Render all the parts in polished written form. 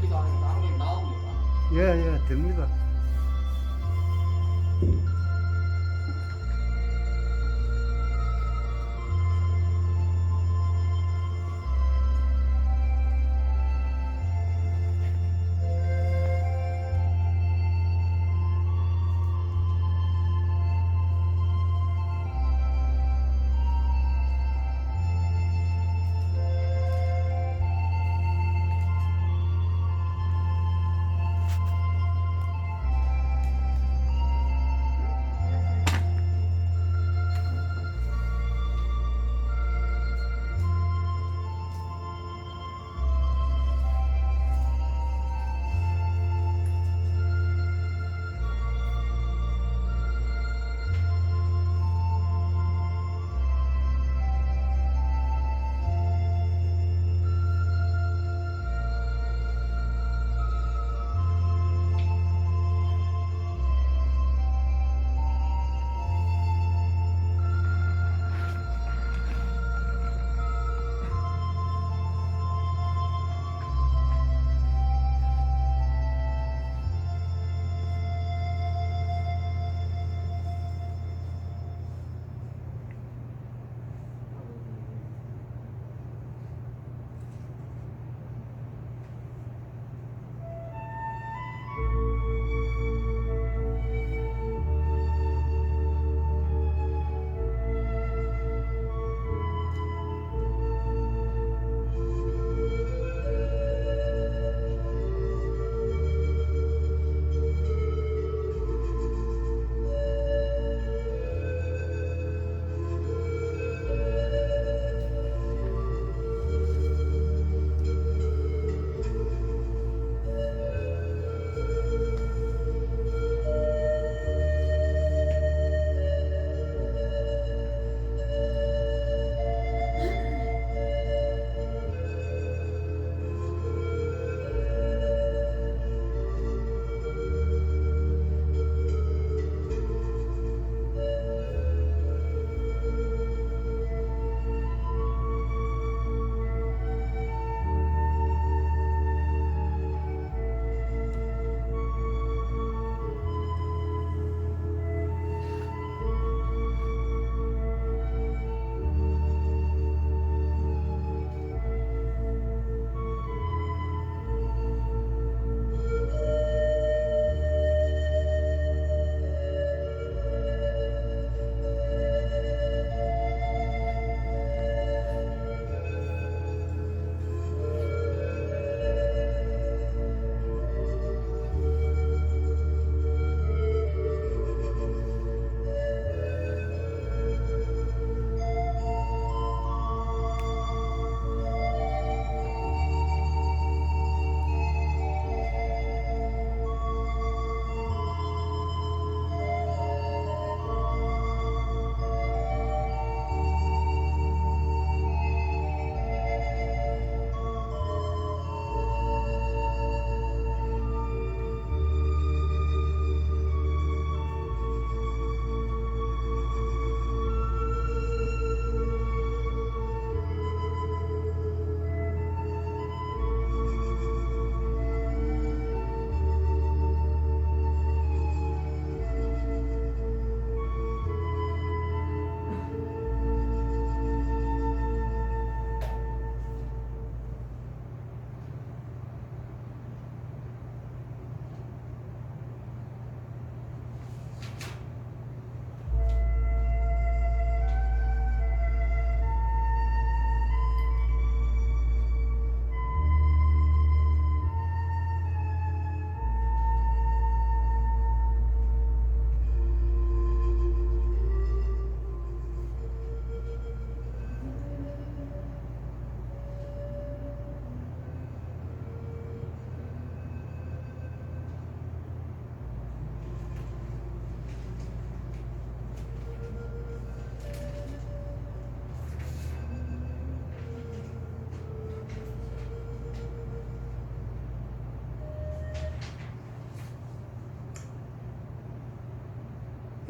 듣기도 하니까 한번 나옵니다. 예, 됩니다.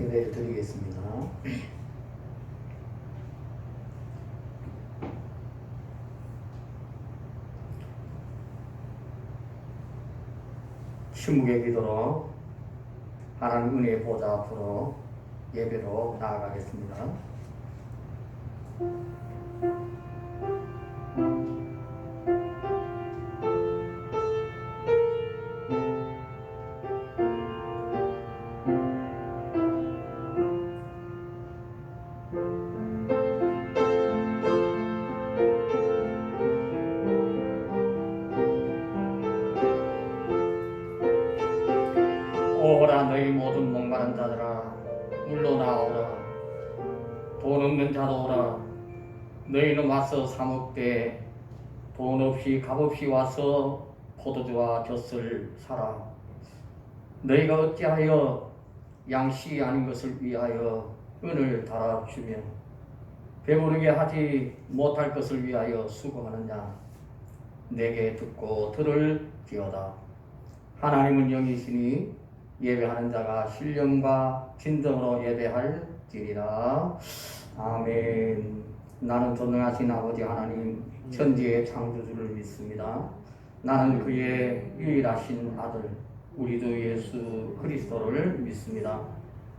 예배를 드리겠습니다. 침묵의 기도로 하나님 은혜의 보좌 앞으로 예배로 나아가겠습니다. 오라 너희 모든 목마른 자들아 물러나오라. 돈 없는 자도 오라. 너희는 와서 사 먹되 돈 없이 값없이 와서 포도주와 젖을 사라. 너희가 어찌하여 양씨 아닌 것을 위하여 은을 달아주며 배부르게 하지 못할 것을 위하여 수고하느냐. 내게 듣고 들을지어다. 하나님은 영이시니 예배하는 자가 신령과 진정으로 예배할지니라. 아멘. 나는 전능하신 아버지 하나님 천지의 창조주를 믿습니다. 나는 그의 유일하신 아들 우리 주 예수 그리스도를 믿습니다.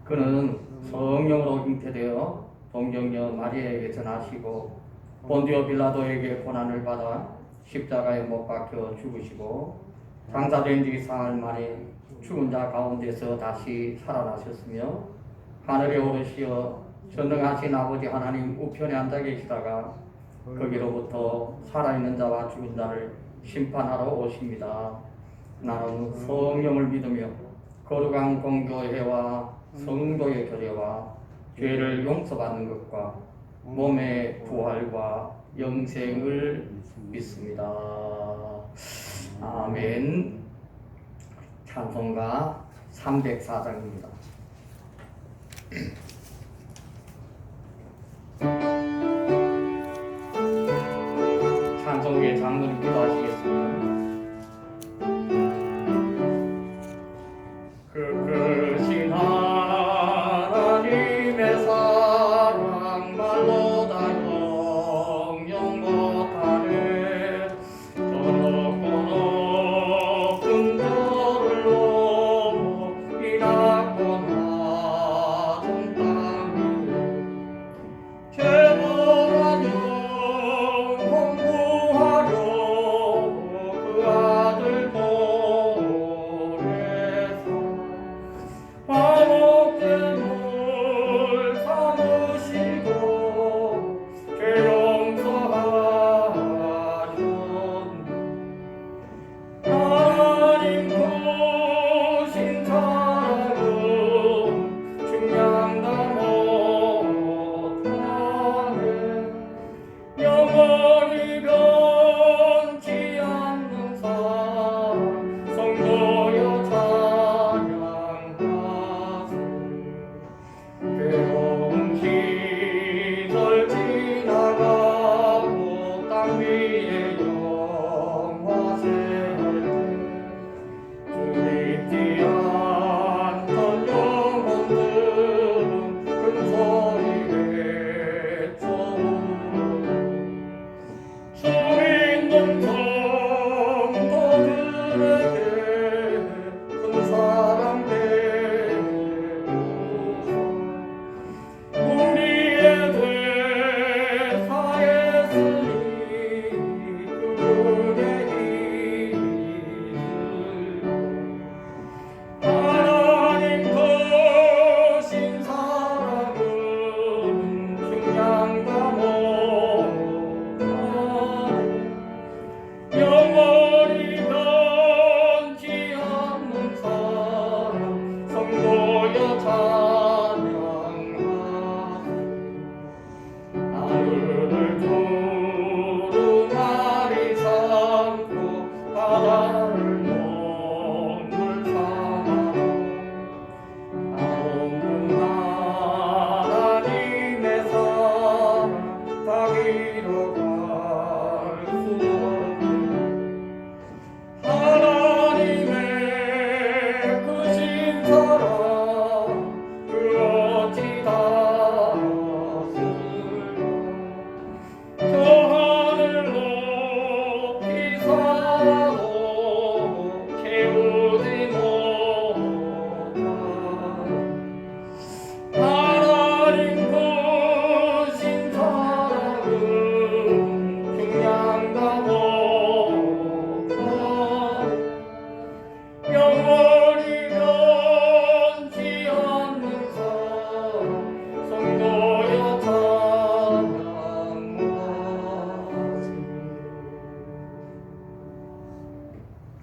그는 성령으로 잉태되어 동정녀 마리아에게 전하시고 본디오 빌라도에게 고난을 받아 십자가에 못 박혀 죽으시고 장사된 지 사흘 만에 죽은 자 가운데서 다시 살아나셨으며 하늘에 오르시어 전능하신 아버지 하나님 우편에 앉아 계시다가 거기로부터 살아있는 자와 죽은 자를 심판하러 오십니다. 나는 성령을 믿으며 거룩한 공교회와 성도의 교제와 죄를 용서받는 것과 몸의 부활과 영생을 믿습니다. 아멘. 찬송가 304장입니다. 찬송의 장로님 기도하시겠습니다. 크신 하나님의 사랑 말로 다 영영 못하네. 좁고 높은 저를 넘어 이 낮고 낮은 땅 위에 죄범한 영 공부하려 그 아들 보내사 화목된 물 삼으시고 죄 용서하셨네. 하나님 크신 사랑은 중량다 못하네. 영원히 변치 않는 사랑 성도여 찬양하세. 괴로운 시절 지나가고 땅 위에 영화 세울 때 주립지 않던 영혼들은 큰 소리 외쳐오르. 주 믿는 성도들에게 큰 사랑 베푸사. 우리의 죄 사했으니 그분의 이슬로 하나님 크신 사랑은 중량다 못하네. 영원히 변치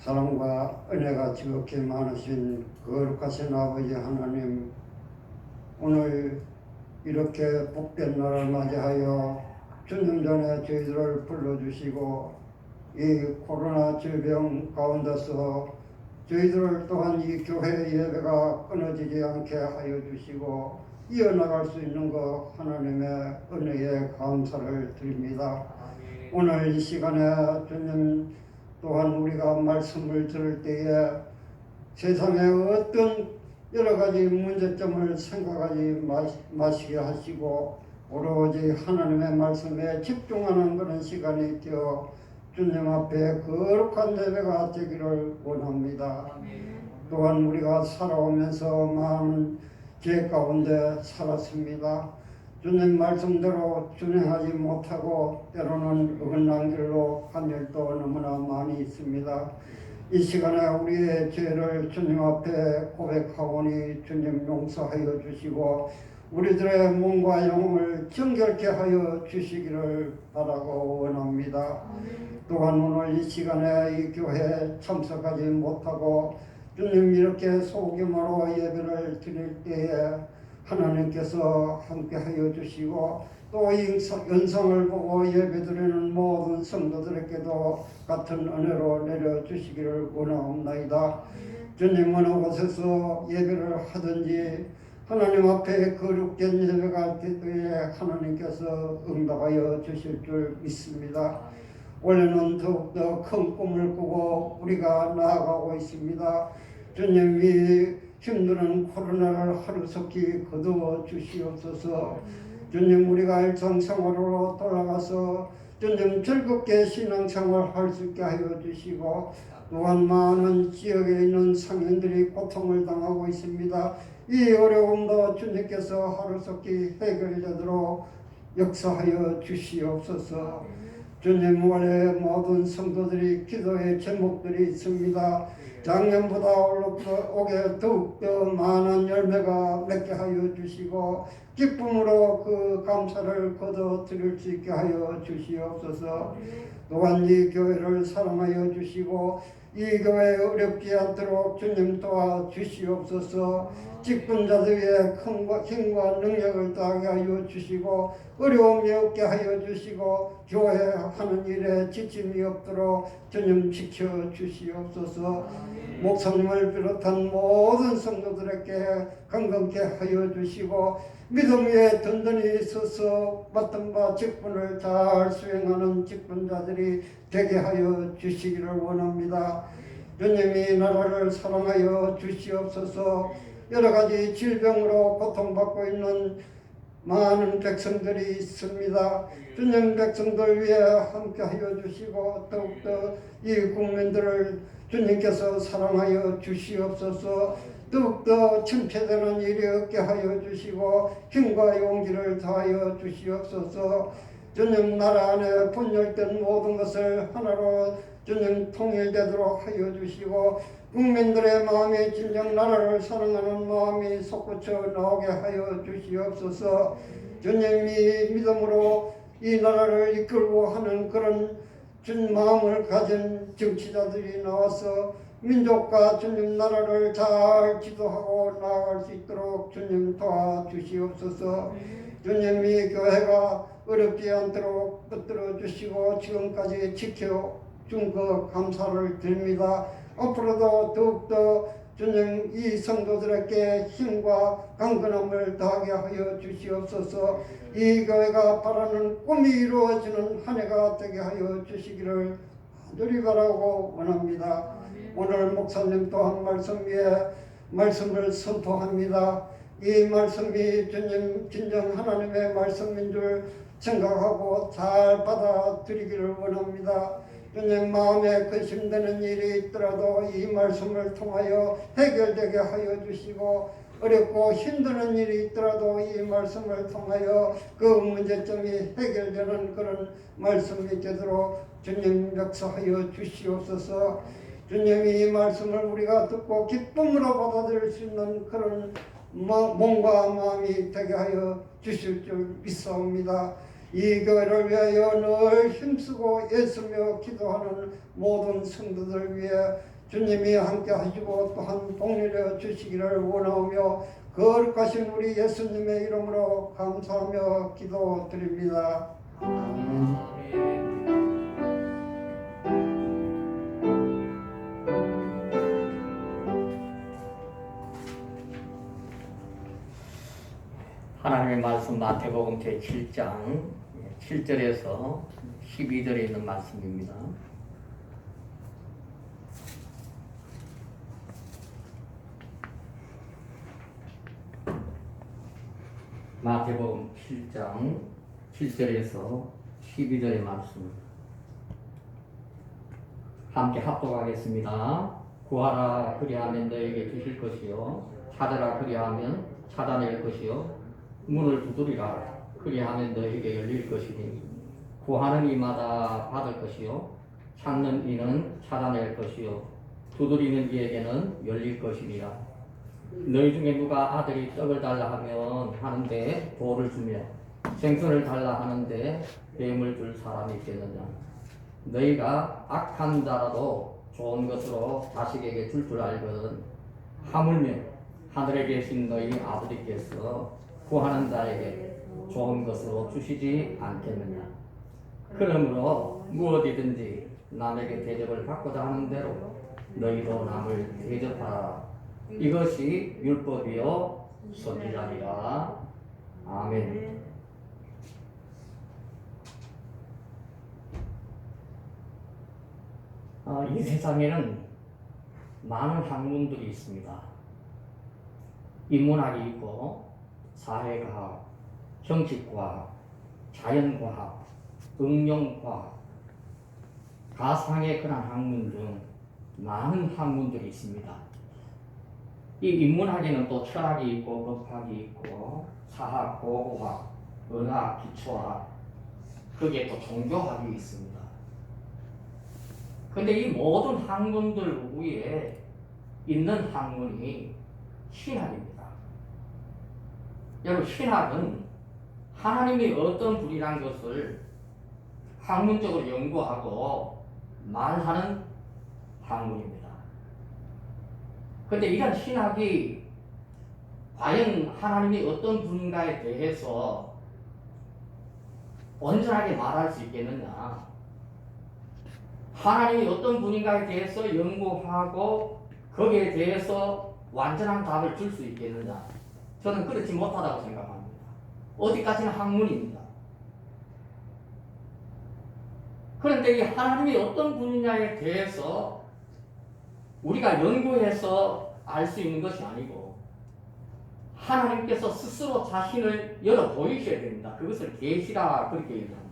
사랑과 은혜가 지극히 많으신 거룩하신 아버지 하나님, 오늘 이렇게 복된 날을 맞이하여 주님 전에 저희들을 불러주시고 이 코로나 질병 가운데서 저희들 또한 이 교회 예배가 끊어지지 않게 하여 주시고 이어나갈 수 있는 것 하나님의 은혜에 감사를 드립니다. 오늘 이 시간에 주님 또한 우리가 말씀을 들을 때에 세상의 어떤 여러 가지 문제점을 생각하지 마시게 하시고 오로지 하나님의 말씀에 집중하는 그런 시간이 되어 주님 앞에 거룩한 예배가 되기를 원합니다. 또한 우리가 살아오면서 많은 죄 가운데 살았습니다. 주님 말씀대로 준행하지 못하고 때로는 어긋난 길로 간 일도 너무나 많이 있습니다. 이 시간에 우리의 죄를 주님 앞에 고백하오니 주님 용서하여 주시고 우리들의 몸과 영혼을 정결케 하여 주시기를 바라고 원합니다. 또한 오늘 이 시간에 이 교회에 참석하지 못하고 주님 이렇게 소규모로 예배를 드릴 때에 하나님께서 함께 하여 주시고 또 이 연상을 보고 예배드리는 모든 성도들에게도 같은 은혜로 내려주시기를 원하옵나이다. 주님 어느 곳에서 예배를 하든지 하나님 앞에 거룩된 예배가 되기에 하나님께서 응답하여 주실 줄 믿습니다. 올해는 더욱더 큰 꿈을 꾸고 우리가 나아가고 있습니다. 주님이 힘드는 코로나를 하루속히 거두어 주시옵소서. 주님 우리가 일상생활로 돌아가서 주님 즐겁게 신앙생활 할 수 있게 하여 주시고 또한 많은 지역에 있는 상인들이 고통을 당하고 있습니다. 이 어려움도 주님께서 하루속히 해결되도록 역사하여 주시옵소서. 주님 올해 모든 성도들이 기도의 제목들이 있습니다. 작년보다 올해 더욱더 많은 열매가 맺게 하여 주시고 기쁨으로 그 감사를 거둬 드릴 수 있게 하여 주시옵소서. 또한 이 교회를 사랑하여 주시고 이 교회 어렵지 않도록 주님 도와 주시옵소서. 직분자들 위해 힘과 능력을 다하게 하여 주시고 어려움이 없게 하여 주시고 교회 하는 일에 지침이 없도록 주님 지켜 주시옵소서. 목사님을 비롯한 모든 성도들에게 건강케 하여 주시고 믿음 위에 든든히 서서 맡은 바 직분을 잘 수행하는 직분자들이 되게 하여 주시기를 원합니다. 주님이 나라를 사랑하여 주시옵소서. 여러 가지 질병으로 고통받고 있는 많은 백성들이 있습니다. 주님 백성들 위해 함께 하여 주시고 더욱더 이 국민들을 주님께서 사랑하여 주시옵소서. 더욱더 침체되는 일이 없게 하여 주시고 힘과 용기를 다하여 주시옵소서. 주님 나라 안에 분열된 모든 것을 하나로 주님 통일되도록 하여 주시고 국민들의 마음이 진정 나라를 사랑하는 마음이 솟구쳐 나오게 하여 주시옵소서. 주님이 믿음으로 이 나라를 이끌고 하는 그런 준 마음을 가진 정치자들이 나와서 민족과 주님 나라를 잘 지도하고 나아갈 수 있도록 주님 도와주시옵소서. 주님이 교회가 어렵지 않도록 붙들어 주시고 지금까지 지켜준 것 감사를 드립니다. 앞으로도 더욱더 주님 이 성도들에게 힘과 강건함을 더하게 하여 주시옵소서. 이 교회가 바라는 꿈이 이루어지는 한 해가 되게 하여 주시기를 간절히 바라고 원합니다. 오늘 목사님 또한 말씀 위에 말씀을 선포합니다. 이 말씀이 주님 진정 하나님의 말씀인 줄 생각하고 잘 받아들이기를 원합니다. 주님 마음에 근심되는 일이 있더라도 이 말씀을 통하여 해결되게 하여 주시고 어렵고 힘드는 일이 있더라도 이 말씀을 통하여 그 문제점이 해결되는 그런 말씀이 되도록 주님 역사하여 주시옵소서. 주님이 이 말씀을 우리가 듣고 기쁨으로 받아들일 수 있는 그런 몸과 마음이 되게 하여 주실 줄 믿사옵니다. 이 교회를 위하여 늘 힘쓰고 애쓰며 기도하는 모든 성도들 위해 주님이 함께 하시고 또한 동일해 주시기를 원하며 거룩하신 우리 예수님의 이름으로 감사하며 기도드립니다. 아멘. 하나님의 말씀 마태복음 제7장 7절에서 12절에 있는 말씀입니다. 마태복음 7장 7절에서 12절의 말씀 함께 합독하겠습니다. 구하라 그리하면 너에게 주실 것이요 찾으라 그리하면 찾아낼 것이요 문을 두드리라 그리하면 너에게 열릴 것이니 구하는 이마다 받을 것이요 찾는 이는 찾아낼 것이요 두드리는 이에게는 열릴 것이니라. 너희 중에 누가 아들이 떡을 달라 하면 하는데 돌을 주며 생선을 달라 하는데 뱀을 줄 사람이 있겠느냐. 너희가 악한 자라도 좋은 것으로 자식에게 줄 줄 알거든 하물며 하늘에 계신 너희 아버지께서 구하는 자에게 좋은 것으로 주시지 않겠느냐. 그러므로 무엇이든지 남에게 대접을 받고자 하는 대로 너희도 남을 대접하라. 이것이 율법이요 선지자니라. 아멘. 이 세상에는 많은 학문들이 있습니다. 인문학이 있고 사회과학, 정치과학, 자연과학, 응용과학, 가상의 그런 학문 등 많은 학문들이 있습니다. 이 인문학에는 또 철학이 있고 법학이 있고 사학, 고고학, 은학, 기초학, 그게 또 종교학이 있습니다. 근데 이 모든 학문들 위에 있는 학문이 신학입니다. 여러분, 신학은 하나님이 어떤 분이란 것을 학문적으로 연구하고 말하는 학문입니다. 그런데 이런 신학이 과연 하나님이 어떤 분인가에 대해서 온전하게 말할 수 있겠느냐? 하나님이 어떤 분인가에 대해서 연구하고 거기에 대해서 완전한 답을 줄 수 있겠느냐? 저는 그렇지 못하다고 생각합니다. 어디까지나 학문입니다. 그런데 이 하나님이 어떤 분이냐에 대해서 우리가 연구해서 알 수 있는 것이 아니고 하나님께서 스스로 자신을 열어 보이셔야 됩니다. 그것을 계시라 그렇게 얘기합니다.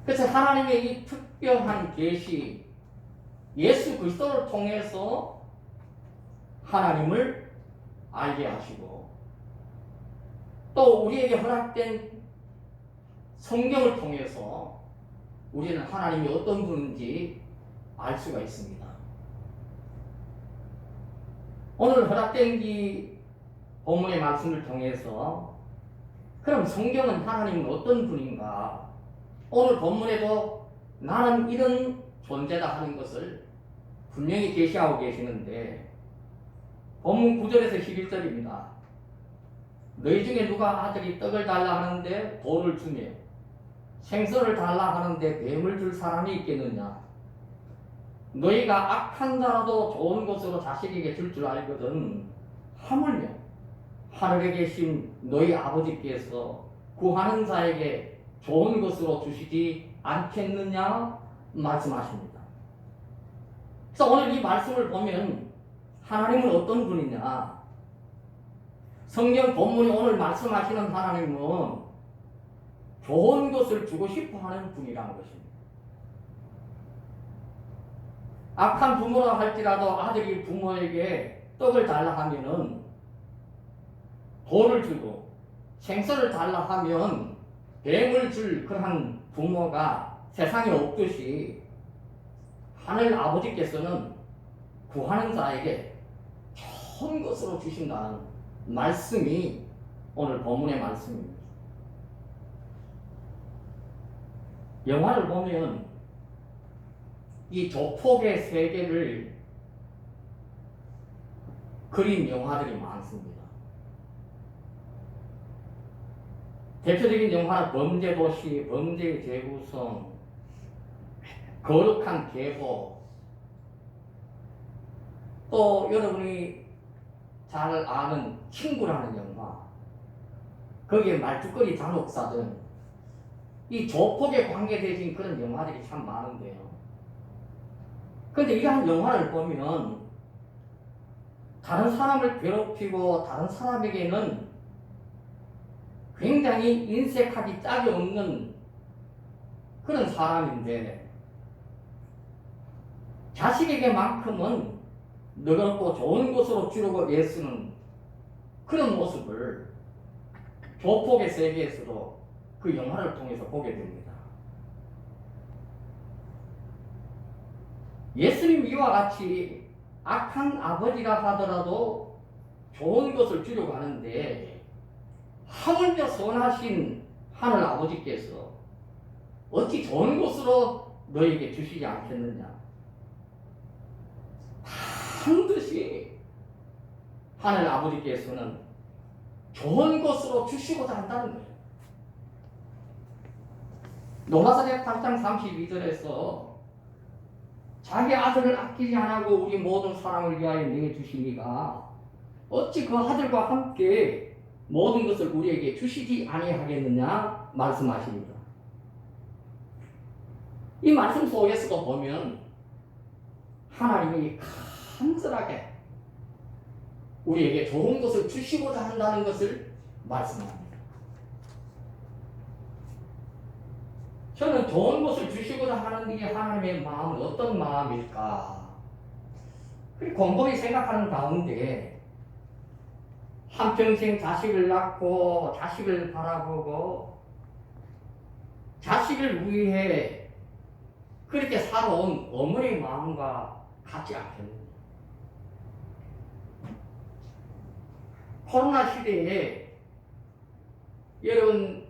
그래서 하나님의 이 특별한 계시, 예수 그리스도를 통해서 하나님을 알게 하시고 또 우리에게 허락된 성경을 통해서 우리는 하나님이 어떤 분인지 알 수가 있습니다. 오늘 허락된 이 본문의 말씀을 통해서 그럼 성경은 하나님은 어떤 분인가? 오늘 본문에도 나는 이런 존재다 하는 것을 분명히 계시하고 계시는데 본문 9절에서 11절입니다. 너희 중에 누가 아들이 떡을 달라 하는데 돌을 주며 생선을 달라 하는데 뱀을 줄 사람이 있겠느냐? 너희가 악한 자라도 좋은 것으로 자식에게 줄 줄 알거든 하물며 하늘에 계신 너희 아버지께서 구하는 자에게 좋은 것으로 주시지 않겠느냐 말씀하십니다. 그래서 오늘 이 말씀을 보면 하나님은 어떤 분이냐? 성경 본문이 오늘 말씀하시는 하나님은 좋은 것을 주고 싶어 하는 분이라는 것입니다. 악한 부모라 할지라도 아들이 부모에게 떡을 달라 하면은 돌을 주고 생선을 달라 하면 뱀을 줄 그러한 부모가 세상에 없듯이 하늘 아버지께서는 구하는 자에게 좋은 것으로 주신다는 말씀이 오늘 본문의 말씀입니다. 영화를 보면 이 조폭의 세계를 그린 영화들이 많습니다. 대표적인 영화는 범죄도시, 범죄재구성, 거룩한 계보, 또 여러분이 잘 아는 친구라는 영화, 거기에 말죽거리 잔혹사 등 이 조폭에 관계되신 그런 영화들이 참 많은데요. 그런데 이러한 영화를 보면 다른 사람을 괴롭히고 다른 사람에게는 굉장히 인색하기 짝이 없는 그런 사람인데 자식에게만큼은 너그럽고 좋은 곳으로 주려고 애쓰는 그런 모습을 조폭의 세계에서도 그 영화를 통해서 보게 됩니다. 예수님 이와 같이 악한 아버지라 하더라도 좋은 것을 주려고 하는데 하물며 선하신 하늘 아버지께서 어찌 좋은 것으로 너에게 주시지 않겠느냐. 반드시 하늘 아버지께서는 좋은 것으로 주시고자 한다는 거예요. 로마서 8장 32절에서 자기 아들을 아끼지 않고 우리 모든 사람을 위하여 내주시니가 어찌 그 아들과 함께 모든 것을 우리에게 주시지 아니하겠느냐 말씀하십니다. 이 말씀 속에서도 보면 하나님이 간절하게 우리에게 좋은 것을 주시고자 한다는 것을 말씀합니다. 저는 좋은 것을 주시고자 하는 게 하나님의 마음은 어떤 마음일까? 곰곰이 생각하는 가운데 한평생 자식을 낳고 자식을 바라보고 자식을 위해 그렇게 살아온 어머니의 마음과 같지 않겠느냐. 코로나 시대에 여러분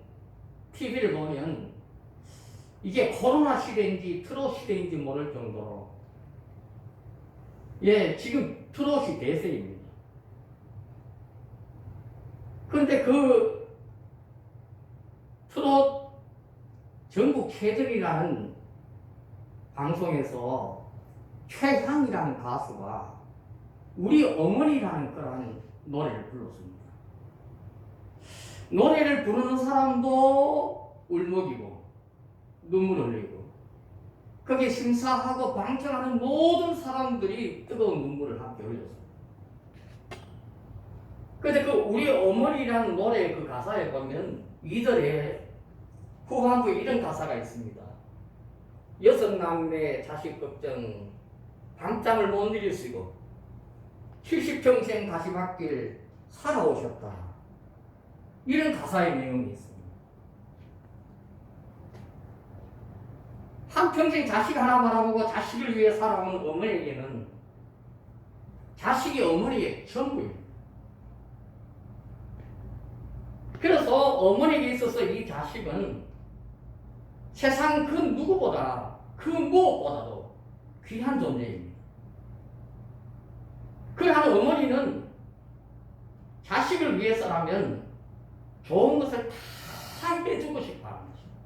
TV를 보면 이게 코로나 시대인지 트롯 시대인지 모를 정도로 지금 트롯이 대세입니다. 그런데 그 트롯 전국 최정이라는 방송에서 최향이라는 가수가 우리 어머니라는 그런 노래를 불렀습니다. 노래를 부르는 사람도 울먹이고 눈물 흘리고 거기에 심사하고 방청하는 모든 사람들이 뜨거운 눈물을 함께 흘렸습니다. 그런데 그 우리 어머니라는 노래 그 가사에 보면 2절에 후반부에 이런 가사가 있습니다. 여섯 남매 자식 걱정 밤잠을 못 이루시고 70평생 다시 받길 살아오셨다. 이런 가사의 내용이 있습니다. 한평생 자식 하나 바라보고 자식을 위해 살아온 어머니에게는 자식이 어머니의 전부입니다. 그래서 어머니에게 있어서 이 자식은 세상 그 누구보다 그 무엇보다도 귀한 존재입니다. 그러한 어머니는 자식을 위해서라면 좋은 것을 다 해주고 싶어 하는 것입니다.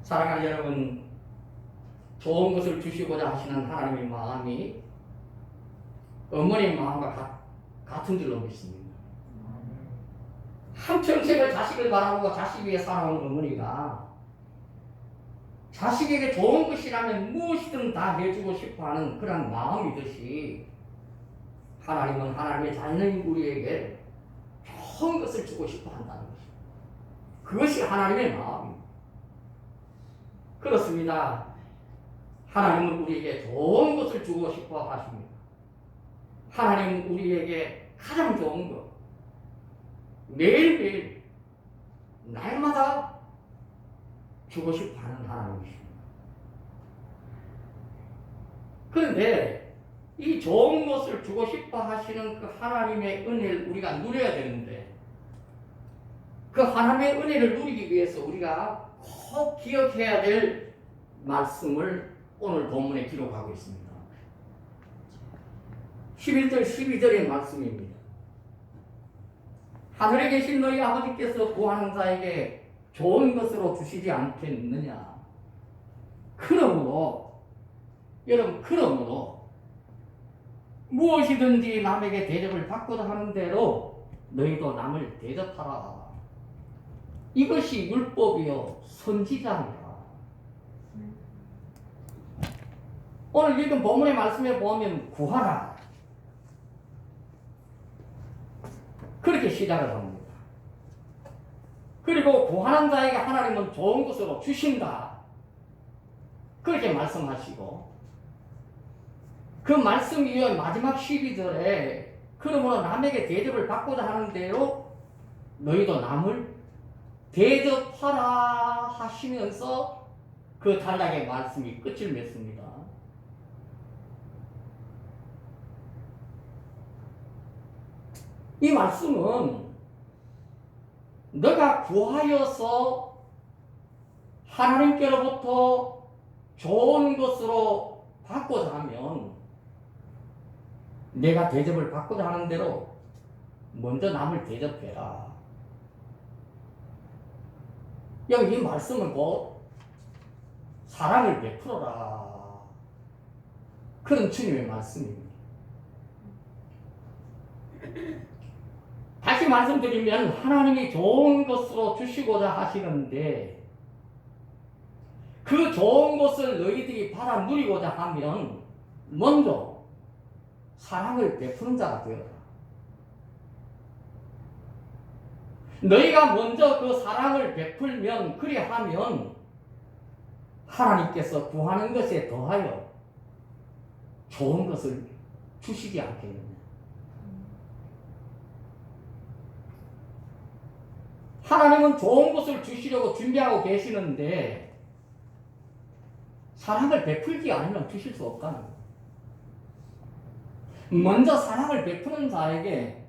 사랑하는 여러분, 좋은 것을 주시고자 하시는 하나님의 마음이 어머니의 마음과 같은 줄로 믿습니다. 한평생을 자식을 바라보고 자식 위해 살아온 어머니가 자식에게 좋은 것이라면 무엇이든 다 해주고 싶어하는 그런 마음이듯이 하나님은 하나님의 자녀인 우리에게 좋은 것을 주고 싶어 한다는 것입니다. 그것이 하나님의 마음입니다. 그렇습니다. 하나님은 우리에게 좋은 것을 주고 싶어 하십니다. 하나님은 우리에게 가장 좋은 것, 매일매일 날마다 주고 싶어 하는 하나님이십니다. 그런데 이 좋은 것을 주고 싶어 하시는 그 하나님의 은혜를 우리가 누려야 되는데 그 하나님의 은혜를 누리기 위해서 우리가 꼭 기억해야 될 말씀을 오늘 본문에 기록하고 있습니다. 11절 12절의 말씀입니다. 하늘에 계신 너희 아버지께서 구하는 자에게 좋은 것으로 주시지 않겠느냐. 그러므로 여러분, 그러므로 무엇이든지 남에게 대접을 받고자 하는 대로 너희도 남을 대접하라. 이것이 율법이요 선지자니라. 오늘 읽은 본문의 말씀에 보면 구하라, 그렇게 시작을 합니다. 그리고 구하는 자에게 하나님은 좋은 것으로 주신다, 그렇게 말씀하시고, 그 말씀 이후 마지막 12절에 그러므로 남에게 대접을 받고자 하는 대로 너희도 남을 대접하라 하시면서 그 단락의 말씀이 끝을 맺습니다. 이 말씀은 너가 구하여서 하나님께로부터 좋은 것으로 받고자 하면 내가 대접을 받고자 하는 대로 먼저 남을 대접해라. 여기 이 말씀은 곧 사랑을 베풀어라, 그런 주님의 말씀입니다. 다시 말씀드리면 하나님이 좋은 것으로 주시고자 하시는데 그 좋은 것을 너희들이 받아 누리고자 하면 먼저 사랑을 베푸는 자가 되어라. 너희가 먼저 그 사랑을 베풀면, 그리하면 하나님께서 구하는 것에 더하여 좋은 것을 주시지 않겠느냐. 하나님은 좋은 것을 주시려고 준비하고 계시는데 사랑을 베풀지 않으면 주실 수 없다는 거예요. 먼저 사랑을 베푸는 자에게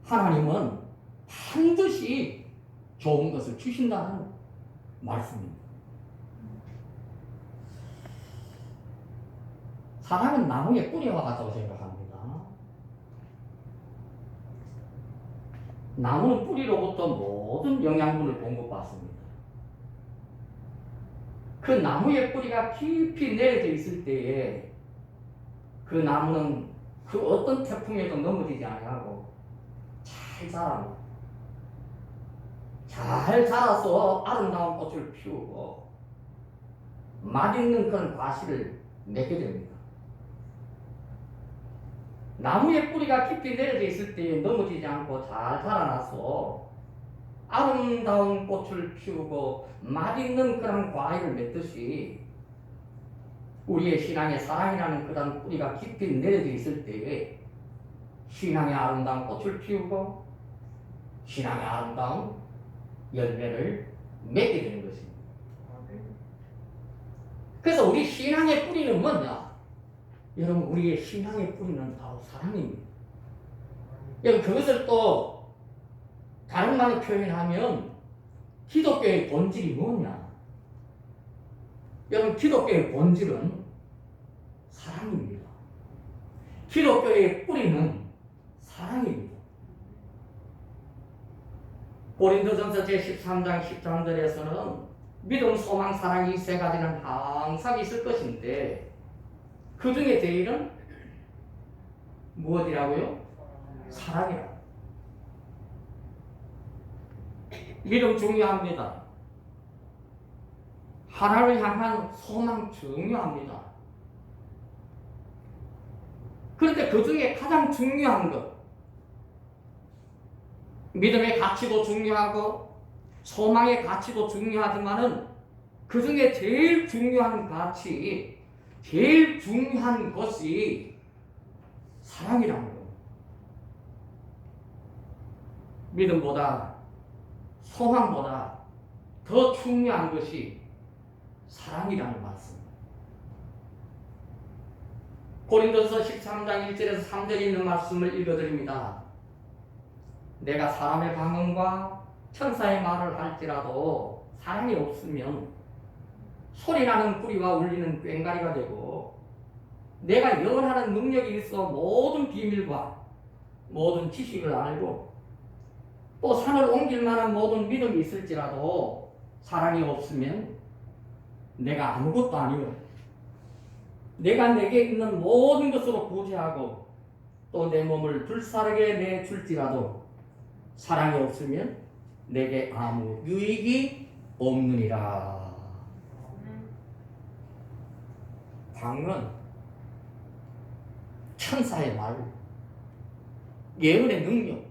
하나님은 반드시 좋은 것을 주신다는 말씀입니다. 사랑은 나무의 뿌리와 같다고 생각합니다. 나무는 뿌리로부터 모든 영양분을 공급받습니다. 그 나무의 뿌리가 깊이 내려져 있을 때에 그 나무는 그 어떤 태풍에도 넘어지지 아니하고 잘 자랍니다. 잘 자라서 아름다운 꽃을 피우고 맛있는 그런 과실을 맺게 됩니다. 나무의 뿌리가 깊이 내려져 있을 때 넘어지지 않고 잘 자라나서 아름다운 꽃을 피우고 맛있는 그런 과일을 맺듯이 우리의 신앙의 사랑이라는 그런 뿌리가 깊이 내려져 있을 때에 신앙의 아름다운 꽃을 피우고 신앙의 아름다운 열매를 맺게 되는 것입니다. 그래서 우리 신앙의 뿌리는 뭐냐? 여러분, 우리의 신앙의 뿌리는 바로 사랑입니다. 여러분, 그것을 또 다른 말로 표현하면 기독교의 본질이 뭐냐? 여러분, 기독교의 본질은 사랑입니다. 기독교의 뿌리는 사랑입니다. 고린도전서 제13장 13절에서는 믿음, 소망, 사랑 이 세 가지는 항상 있을 것인데 그 중에 제일은 무엇이라고요? 사랑이라. 믿음 중요합니다. 하나님을 향한 소망 중요합니다. 그런데 그 중에 가장 중요한 것, 믿음의 가치도 중요하고 소망의 가치도 중요하지만은 그 중에 제일 중요한 가치, 제일 중요한 것이 사랑이라는 거예요. 믿음보다 소망보다 더 중요한 것이 사랑이라는 말씀. 고린도서 13장 1절에서 3절에 있는 말씀을 읽어드립니다. 내가 사람의 방언과 천사의 말을 할지라도 사랑이 없으면 소리나는 뿌리와 울리는 꽹과리가 되고 내가 영원하는 능력이 있어 모든 비밀과 모든 지식을 알고 또 산을 옮길 만한 모든 믿음이 있을지라도 사랑이 없으면 내가 아무것도 아니요. 내가 내게 있는 모든 것으로 구제하고 또 내 몸을 불사르게 내줄지라도 사랑이 없으면 내게 아무 유익이 없느니라. 광은 천사의 말, 예언의 능력,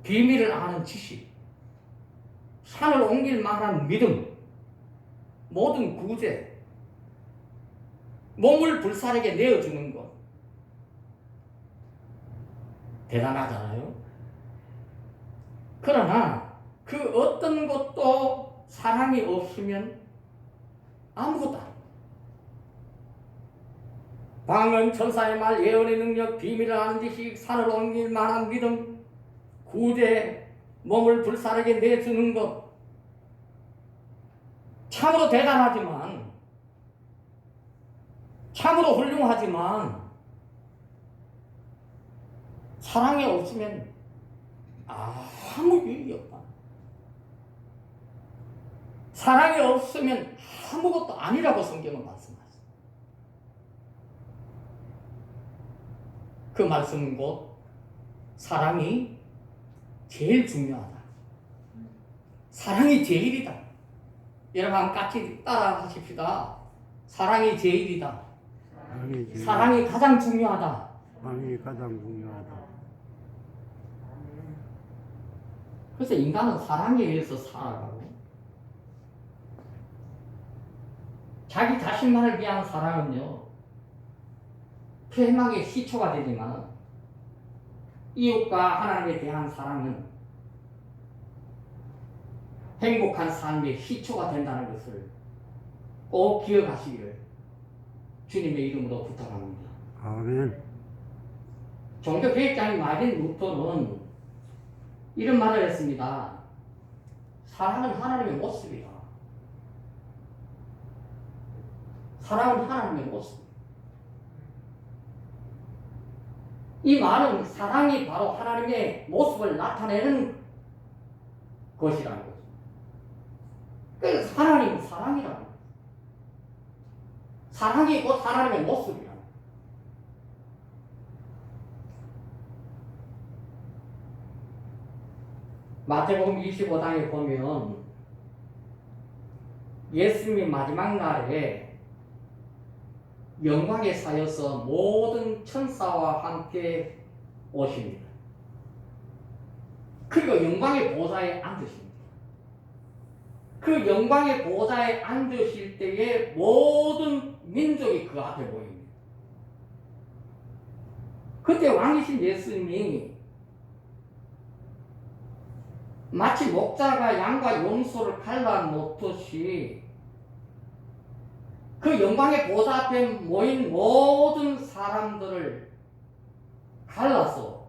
비밀을 아는 지식, 산을 옮길 만한 믿음, 모든 구제, 몸을 불사르게 내어주는 것. 대단하잖아요. 그러나 그 어떤 것도 사랑이 없으면 아무것도 아닙니다. 광은 천사의 말, 예언의 능력, 비밀을 아는 지식, 산을 옮길 만한 믿음, 구제, 몸을 불사르게 내주는 것. 참으로 대단하지만, 참으로 훌륭하지만 사랑이 없으면 아무 유익이 없다. 사랑이 없으면 아무것도 아니라고 성경은 말씀하셨습니다. 그 말씀은 곧 사랑이 제일 중요하다. 사랑이 제일이다. 여러분 한번 같이 따라 하십시다. 사랑이 제일이다. 사랑이 가장 중요하다. 사랑이 가장 중요하다. 그래서 인간은 사랑에 의해서 살아가고 자기 자신만을 위한 사랑은요 폐망의 시초가 되지만 이웃과 하나님에 대한 사랑은 행복한 삶의 시초가 된다는 것을 꼭 기억하시기를 주님의 이름으로 부탁합니다. 아멘. 종교개혁자인 마틴 루터는 이런 말을 했습니다. 사랑은 하나님의 모습이다. 사랑은 하나님의 모습. 이 말은 사랑이 바로 하나님의 모습을 나타내는 것이라는 거죠. 그래서 하나님은 사랑이라는 거죠. 사랑이 곧 하나님의 모습이라는 거죠. 마태복음 25장에 보면 예수님이 마지막 날에 영광에 사여서 모든 천사와 함께 오십니다. 그리고 영광의 보좌에 앉으십니다. 그 영광의 보좌에 앉으실 때에 모든 민족이 그 앞에 보입니다. 그때 왕이신 예수님이 마치 목자가 양과 염소를 갈라놓듯이 그 영광의 보좌 앞에 모인 모든 사람들을 갈라서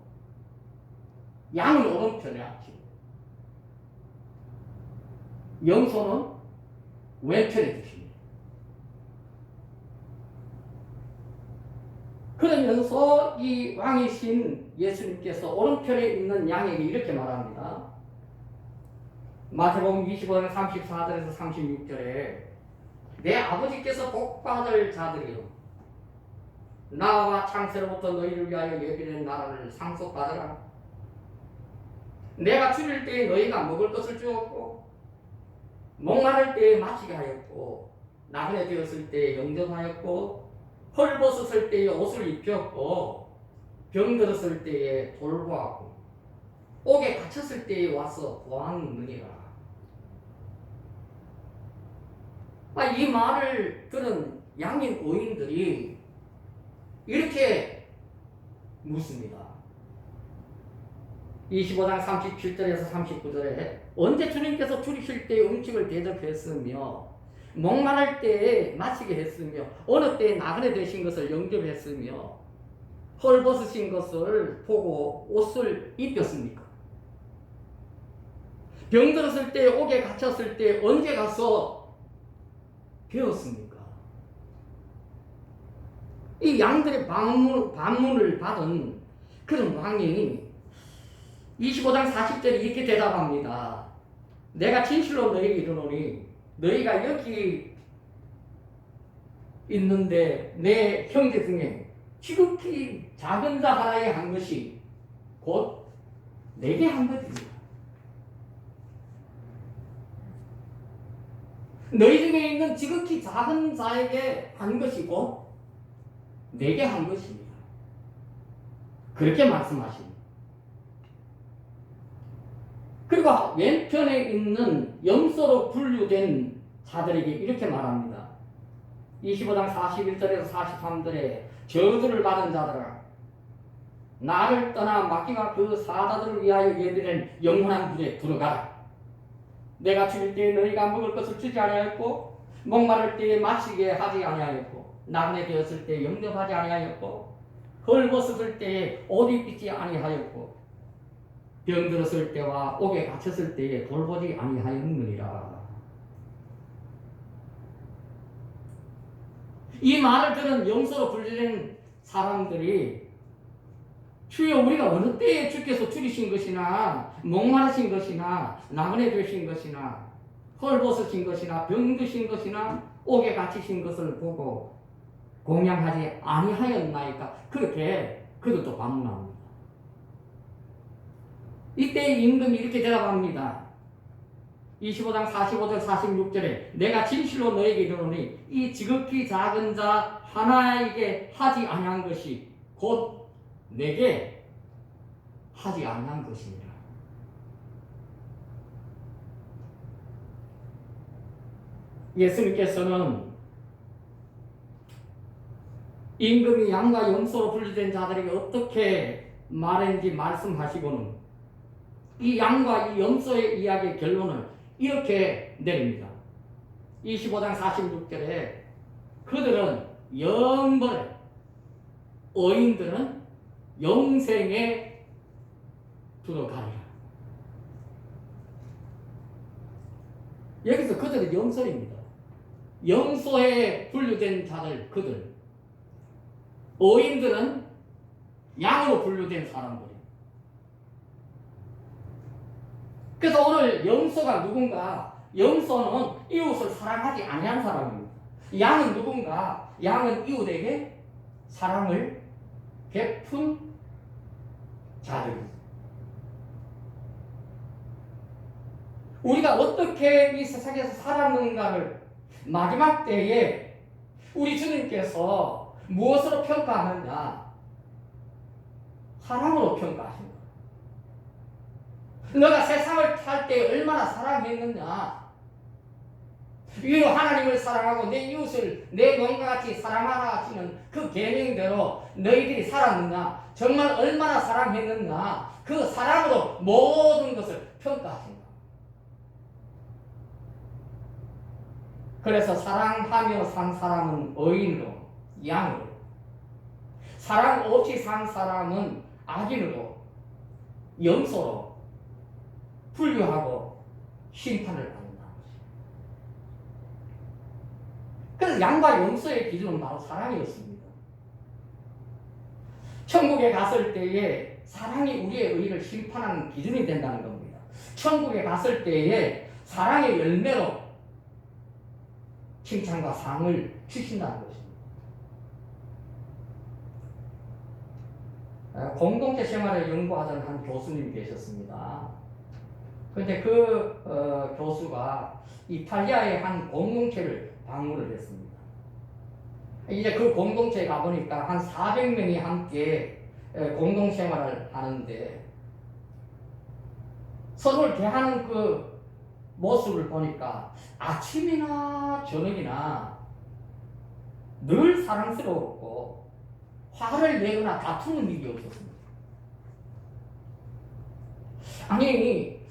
양은 오른편에 앉히고 염소는 왼편에 두십니다. 그러면서 이 왕이신 예수님께서 오른편에 있는 양에게 이렇게 말합니다. 마태복음 25장 34절에서 36절에 내 아버지께서 복받을 자들이여 나와 창세로부터 너희를 위하여 예비된 나라를 상속받으라. 내가 줄일 때에 너희가 먹을 것을 주었고 목마를 때에 마시게 하였고 나그네 되었을 때에 영접하였고 헐벗었을 때에 옷을 입혔고 병들었을 때에 돌보았고 옥에 갇혔을 때에 와서 보았느니라. 이 말을 들은 양인 오인들이 이렇게 묻습니다. 25장 37절에서 39절에 언제 주님께서 줄이실 때에 음식을 대접했으며 목마를 때에 마시게 했으며 어느 때에 나그네 되신 것을 영접했으며 헐벗으신 것을 보고 옷을 입혔습니까? 병들었을 때 옥에 갇혔을 때 언제 가서 배웠습니까? 이 양들의 반문을 받은 그런 왕이 25장 40절에 이렇게 대답합니다. 내가 진실로 너에게 이르노니 너희가 여기 있는데 내 형제 중에 지극히 작은 자 하나에 한 것이 곧 내게 한 것입니다. 너희 중에 있는 지극히 작은 자에게 한 것이 곧 내게 한 것입니다. 그렇게 말씀하십니다. 그리고 왼편에 있는 염소로 분류된 자들에게 이렇게 말합니다. 25장 41절에서 43절에 저주를 받은 자들아 나를 떠나 마귀가 그 사자들을 위하여 예비된 영원한 불에 들어가라. 내가 죽일 때에 너희가 먹을 것을 주지 아니하였고 목마를 때에 마시게 하지 아니하였고 나그네 되었을 때에 영접하지 아니하였고 헐벗었을 때에 옷 입히지 아니하였고 병들었을 때와 옥에 갇혔을 때에 돌보지 아니하였느니라. 이 말을 들은 영서로 분리된 사람들이 주여 우리가 어느 때에 주께서 줄이신 것이나 목마르신 것이나 나그네 되신 것이나 헐벗으신 것이나 병드신 것이나 옥에 갇히신 것을 보고 공양하지 아니하였나이까. 그렇게 그들도 반문합니다. 이때 임금이 이렇게 대답합니다. 25장 45절 46절에 내가 진실로 너에게 이르노니 이 지극히 작은 자 하나에게 하지 아니한 것이 곧 내게 하지 아니한 것입니다. 예수님께서는 임금이 양과 염소로 분리된 자들에게 어떻게 말했는지 말씀하시고는 이 양과 이 염소의 이야기의 결론을 이렇게 내립니다. 25장 46절에 그들은 영벌에 어인들은 영생에 들어가리라. 여기서 그들은 영설입니다. 영소에 분류된 자들 그들, 어인들은 양으로 분류된 사람들. 그래서 오늘 영소가 누군가? 영소는 이웃을 사랑하지 아니한 사람입니다. 양은 누군가? 양은 이웃에게 사랑을 베푼 자들입니다. 우리가 어떻게 이 세상에서 살았는가를 마지막 때에 우리 주님께서 무엇으로 평가하느냐? 사랑으로 평가하십니다. 너가 세상을 살 때 얼마나 사랑했느냐? 위로 하나님을 사랑하고 내 이웃을 내 몸과 같이 사랑하라 하시는 그 계명대로 너희들이 살았느냐? 정말 얼마나 사랑했느냐? 그 사랑으로 모든 것을 평가하십니다. 그래서 사랑하며 산 사람은 어인으로, 양으로, 사랑 없이 산 사람은 악인으로, 염소로 분류하고 심판을 받는다. 그래서 양과 염소의 기준은 바로 사랑이었습니다. 천국에 갔을 때에 사랑이 우리의 의를 심판하는 기준이 된다는 겁니다. 천국에 갔을 때에 사랑의 열매로 칭찬과 상을 주신다는 것입니다. 공동체 생활을 연구하던 한 교수님이 계셨습니다. 그런데 그 교수가 이탈리아의 한 공동체를 방문을 했습니다. 이제 그 공동체에 가보니까 한 400명이 함께 공동생활을 하는데 서로를 대하는 그 모습을 보니까 아침이나 저녁이나 늘 사랑스러웠고 화를 내거나 다투는 일이 없었습니다. 아니